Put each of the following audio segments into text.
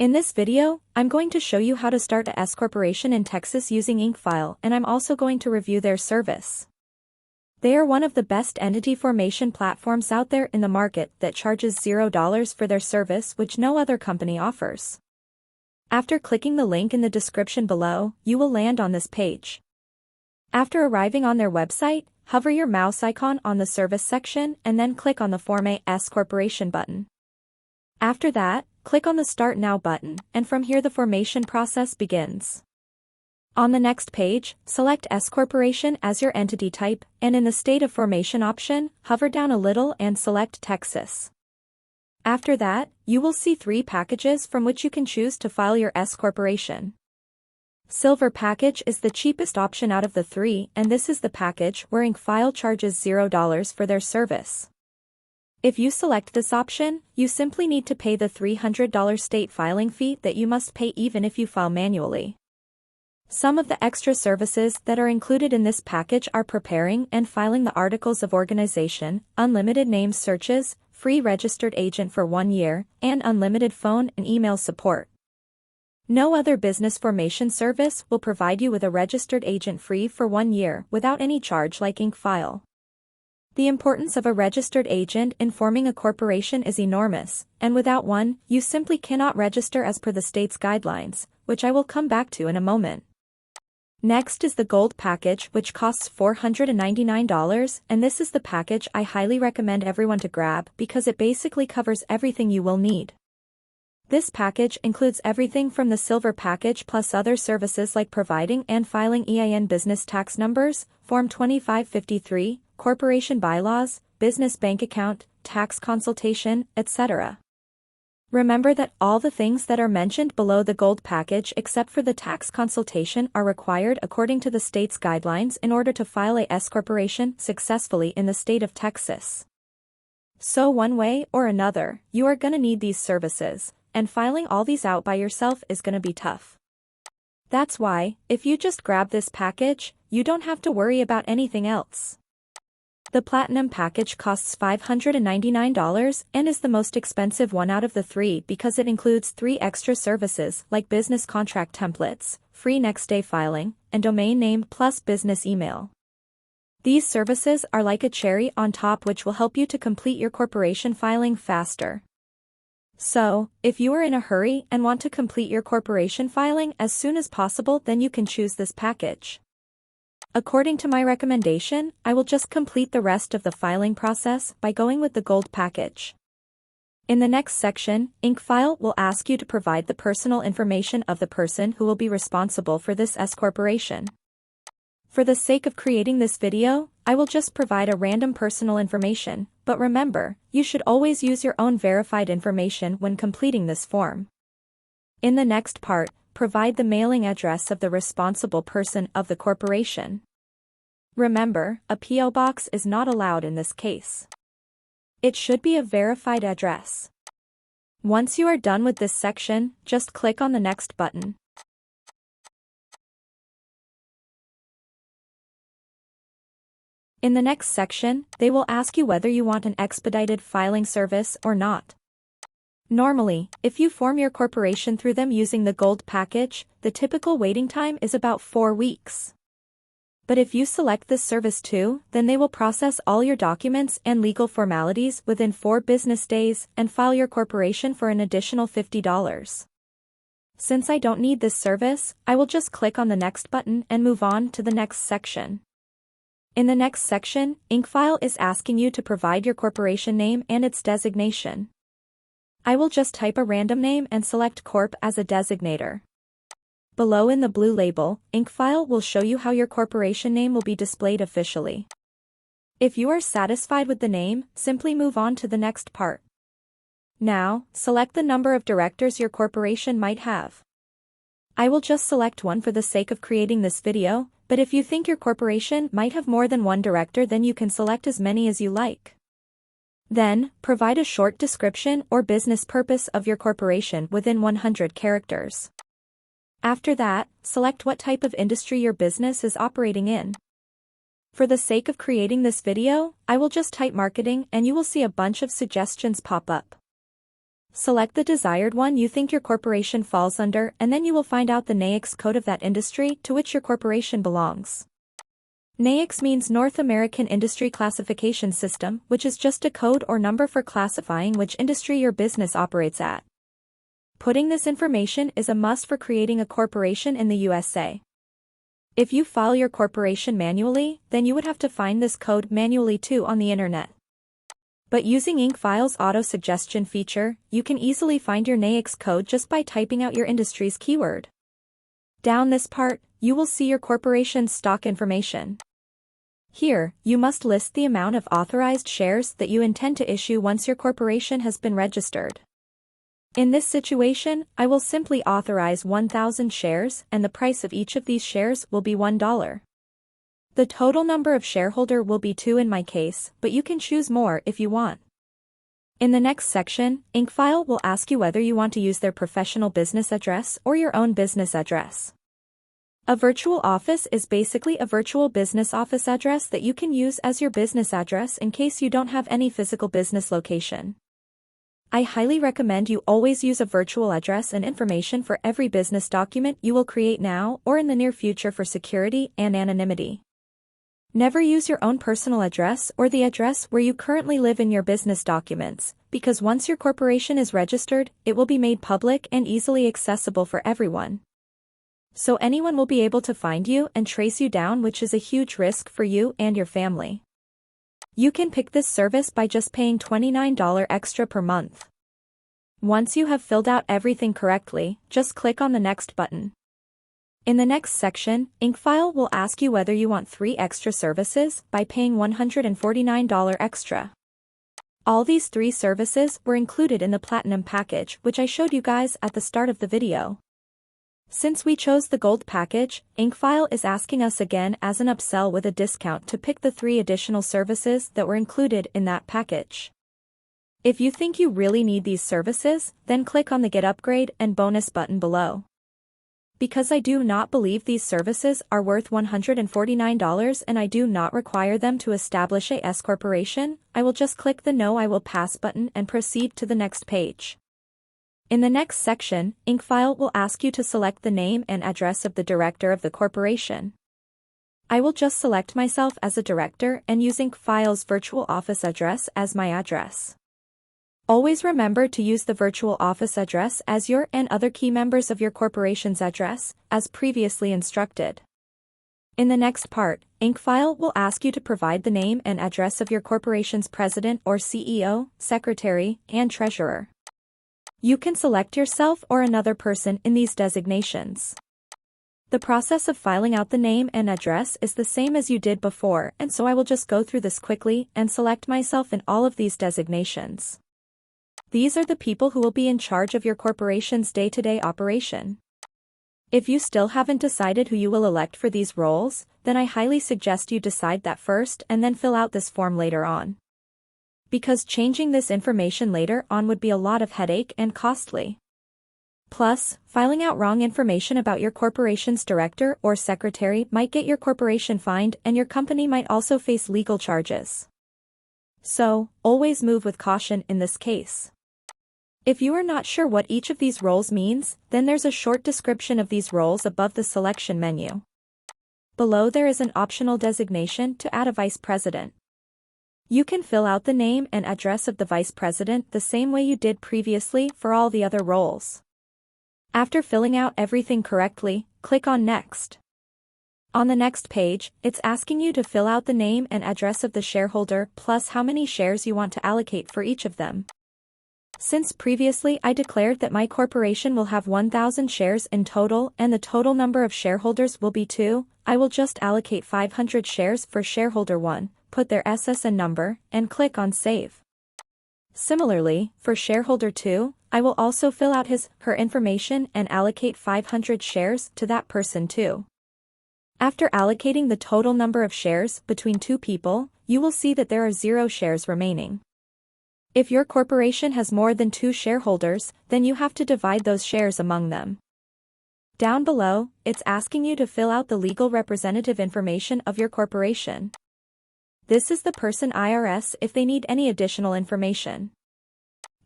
In this video, I'm going to show you how to start a S-Corporation in Texas using IncFile, and I'm also going to review their service. They are one of the best entity formation platforms out there in the market that charges $0 for their service, which no other company offers. After clicking the link in the description below, you will land on this page. After arriving on their website, hover your mouse icon on the service section and then click on the Form a S-Corporation button. After that, click on the Start Now button, and from here the formation process begins. On the next page, select S-Corporation as your entity type, and in the State of Formation option, hover down a little and select Texas. After that, you will see 3 packages from which you can choose to file your S-Corporation. Silver package is the cheapest option out of the 3, and this is the package where IncFile charges $0 for their service. If you select this option, you simply need to pay the $300 state filing fee that you must pay even if you file manually. Some of the extra services that are included in this package are preparing and filing the articles of organization, unlimited name searches, free registered agent for 1 year, and unlimited phone and email support. No other business formation service will provide you with a registered agent free for 1 year without any charge like IncFile. The importance of a registered agent in forming a corporation is enormous, and without one, you simply cannot register as per the state's guidelines, which I will come back to in a moment. Next is the Gold package, which costs $499, and this is the package I highly recommend everyone to grab because it basically covers everything you will need. This package includes everything from the Silver package plus other services like providing and filing EIN business tax numbers, Form 2553, corporation bylaws, business bank account, tax consultation, etc. Remember that all the things that are mentioned below the Gold package except for the tax consultation are required according to the state's guidelines in order to file a S-Corporation successfully in the state of Texas. So one way or another, you are gonna need these services, and filing all these out by yourself is gonna be tough. That's why, if you just grab this package, you don't have to worry about anything else. The Platinum package costs $599 and is the most expensive one out of the 3 because it includes 3 extra services like business contract templates, free next-day filing, and domain name plus business email. These services are like a cherry on top which will help you to complete your corporation filing faster. So, if you are in a hurry and want to complete your corporation filing as soon as possible, then you can choose this package. According to my recommendation, I will just complete the rest of the filing process by going with the Gold package. In the next section, IncFile will ask you to provide the personal information of the person who will be responsible for this S-Corporation. For the sake of creating this video, I will just provide a random personal information, but remember, you should always use your own verified information when completing this form. In the next part, provide the mailing address of the responsible person of the corporation. Remember, a P.O. box is not allowed in this case. It should be a verified address. Once you are done with this section, just click on the Next button. In the next section, they will ask you whether you want an expedited filing service or not. Normally, if you form your corporation through them using the Gold package, the typical waiting time is about 4 weeks. But if you select this service too, then they will process all your documents and legal formalities within 4 business days and file your corporation for an additional $50. Since I don't need this service, I will just click on the Next button and move on to the next section. In the next section, IncFile is asking you to provide your corporation name and its designation. I will just type a random name and select Corp as a designator. Below in the blue label, IncFile will show you how your corporation name will be displayed officially. If you are satisfied with the name, simply move on to the next part. Now, select the number of directors your corporation might have. I will just select one for the sake of creating this video, but if you think your corporation might have more than 1 director, then you can select as many as you like. Then, provide a short description or business purpose of your corporation within 100 characters. After that, select what type of industry your business is operating in. For the sake of creating this video, I will just type marketing and you will see a bunch of suggestions pop up. Select the desired one you think your corporation falls under, and then you will find out the NAICS code of that industry to which your corporation belongs. NAICS means North American Industry Classification System, which is just a code or number for classifying which industry your business operates at. Putting this information is a must for creating a corporation in the USA. If you file your corporation manually, then you would have to find this code manually too on the internet. But using IncFile's auto-suggestion feature, you can easily find your NAICS code just by typing out your industry's keyword. Down this part, you will see your corporation's stock information. Here, you must list the amount of authorized shares that you intend to issue once your corporation has been registered. In this situation, I will simply authorize 1,000 shares, and the price of each of these shares will be $1. The total number of shareholder will be 2 in my case, but you can choose more if you want. In the next section, IncFile will ask you whether you want to use their professional business address or your own business address. A virtual office is basically a virtual business office address that you can use as your business address in case you don't have any physical business location. I highly recommend you always use a virtual address and information for every business document you will create now or in the near future for security and anonymity. Never use your own personal address or the address where you currently live in your business documents, because once your corporation is registered, it will be made public and easily accessible for everyone. So anyone will be able to find you and trace you down, which is a huge risk for you and your family. You can pick this service by just paying $29 extra per month. Once you have filled out everything correctly, just click on the next button. In the next section, IncFile will ask you whether you want 3 extra services by paying $149 extra. All these 3 services were included in the Platinum package, which I showed you guys at the start of the video. Since we chose the Gold package, IncFile is asking us again as an upsell with a discount to pick the 3 additional services that were included in that package. If you think you really need these services, then click on the Get Upgrade and Bonus button below. Because I do not believe these services are worth $149 and I do not require them to establish a S-Corporation, I will just click the No I Will Pass button and proceed to the next page. In the next section, IncFile will ask you to select the name and address of the director of the corporation. I will just select myself as a director and use IncFile's virtual office address as my address. Always remember to use the virtual office address as your and other key members of your corporation's address, as previously instructed. In the next part, IncFile will ask you to provide the name and address of your corporation's president or CEO, secretary, and treasurer. You can select yourself or another person in these designations. The process of filing out the name and address is the same as you did before, and so I will just go through this quickly and select myself in all of these designations. These are the people who will be in charge of your corporation's day-to-day operation. If you still haven't decided who you will elect for these roles, then I highly suggest you decide that first and then fill out this form later on. Because changing this information later on would be a lot of headache and costly. Plus, filing out wrong information about your corporation's director or secretary might get your corporation fined and your company might also face legal charges. So, always move with caution in this case. If you are not sure what each of these roles means, then there's a short description of these roles above the selection menu. Below there is an optional designation to add a vice president. You can fill out the name and address of the vice president the same way you did previously for all the other roles. After filling out everything correctly, click on Next. On the next page, it's asking you to fill out the name and address of the shareholder plus how many shares you want to allocate for each of them. Since previously I declared that my corporation will have 1,000 shares in total and the total number of shareholders will be 2, I will just allocate 500 shares for shareholder 1, put their SSN number, and click on Save. Similarly, for shareholder 2, I will also fill out her information and allocate 500 shares to that person too. After allocating the total number of shares between 2 people, you will see that there are 0 shares remaining. If your corporation has more than 2 shareholders, then you have to divide those shares among them. Down below, it's asking you to fill out the legal representative information of your corporation. This is the person IRS if they need any additional information.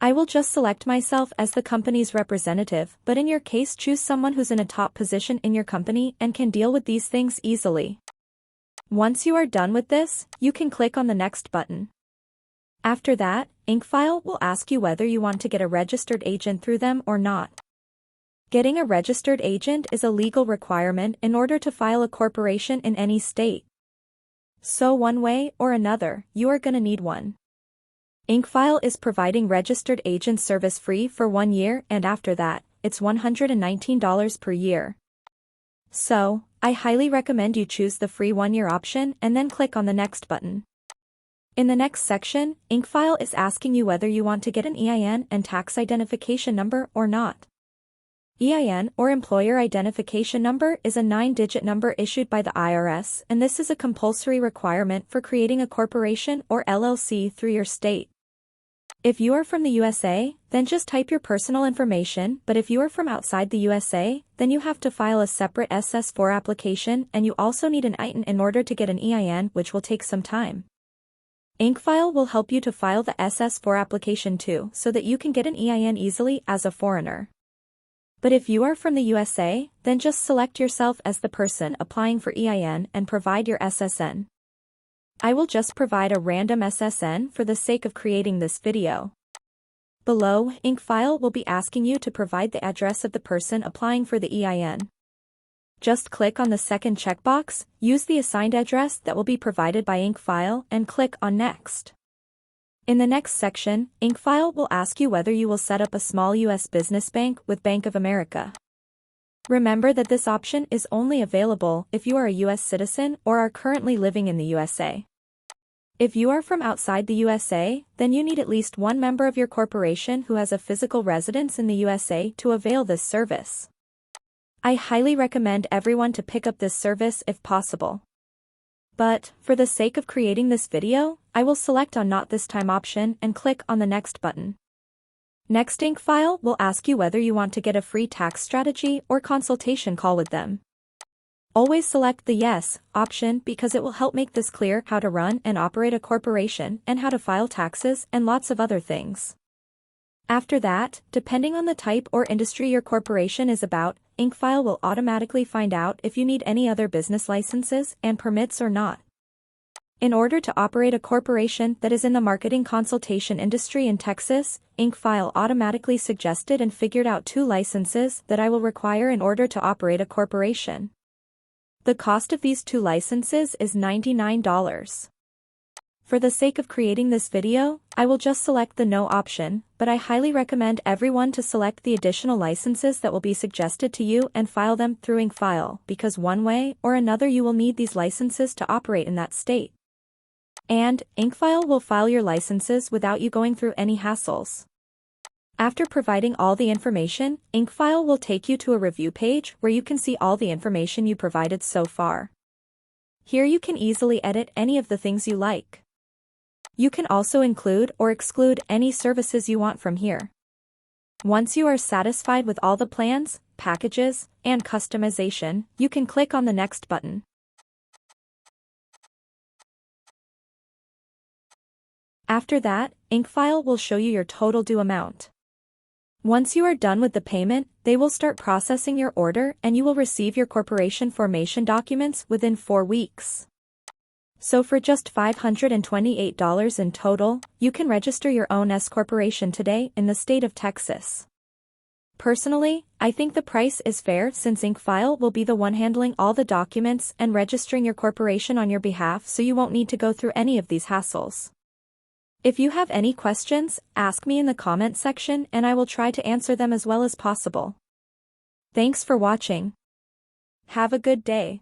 I will just select myself as the company's representative, but in your case choose someone who's in a top position in your company and can deal with these things easily. Once you are done with this, you can click on the next button. After that, IncFile will ask you whether you want to get a registered agent through them or not. Getting a registered agent is a legal requirement in order to file a corporation in any state. So one way or another, you are gonna need one. IncFile is providing registered agent service free for 1 year, and after that, it's $119 per year. So, I highly recommend you choose the free 1-year option and then click on the next button. In the next section, IncFile is asking you whether you want to get an EIN and tax identification number or not. EIN, or Employer Identification Number, is a 9-digit number issued by the IRS, and this is a compulsory requirement for creating a corporation or LLC through your state. If you are from the USA, then just type your personal information, but if you are from outside the USA, then you have to file a separate SS4 application, and you also need an EIN in order to get an EIN, which will take some time. IncFile will help you to file the SS4 application too, so that you can get an EIN easily as a foreigner. But if you are from the USA, then just select yourself as the person applying for EIN and provide your SSN. I will just provide a random SSN for the sake of creating this video. Below, IncFile will be asking you to provide the address of the person applying for the EIN. Just click on the second checkbox, use the assigned address that will be provided by IncFile, and click on Next. In the next section, IncFile will ask you whether you will set up a small U.S. business bank with Bank of America. Remember that this option is only available if you are a U.S. citizen or are currently living in the USA. If you are from outside the USA, then you need at least one member of your corporation who has a physical residence in the USA to avail this service. I highly recommend everyone to pick up this service if possible. But, for the sake of creating this video, I will select on Not This Time option and click on the Next button. Next, IncFile will ask you whether you want to get a free tax strategy or consultation call with them. Always select the Yes option because it will help make this clear how to run and operate a corporation and how to file taxes and lots of other things. After that, depending on the type or industry your corporation is about, IncFile will automatically find out if you need any other business licenses and permits or not. In order to operate a corporation that is in the marketing consultation industry in Texas, IncFile automatically suggested and figured out 2 licenses that I will require in order to operate a corporation. The cost of these 2 licenses is $99. For the sake of creating this video, I will just select the No option, but I highly recommend everyone to select the additional licenses that will be suggested to you and file them through IncFile, because one way or another you will need these licenses to operate in that state. And, IncFile will file your licenses without you going through any hassles. After providing all the information, IncFile will take you to a review page where you can see all the information you provided so far. Here you can easily edit any of the things you like. You can also include or exclude any services you want from here. Once you are satisfied with all the plans, packages, and customization, you can click on the Next button. After that, IncFile will show you your total due amount. Once you are done with the payment, they will start processing your order and you will receive your corporation formation documents within 4 weeks. So for just $528 in total, you can register your own S-Corporation today in the state of Texas. Personally, I think the price is fair since IncFile will be the one handling all the documents and registering your corporation on your behalf, so you won't need to go through any of these hassles. If you have any questions, ask me in the comment section and I will try to answer them as well as possible. Thanks for watching. Have a good day.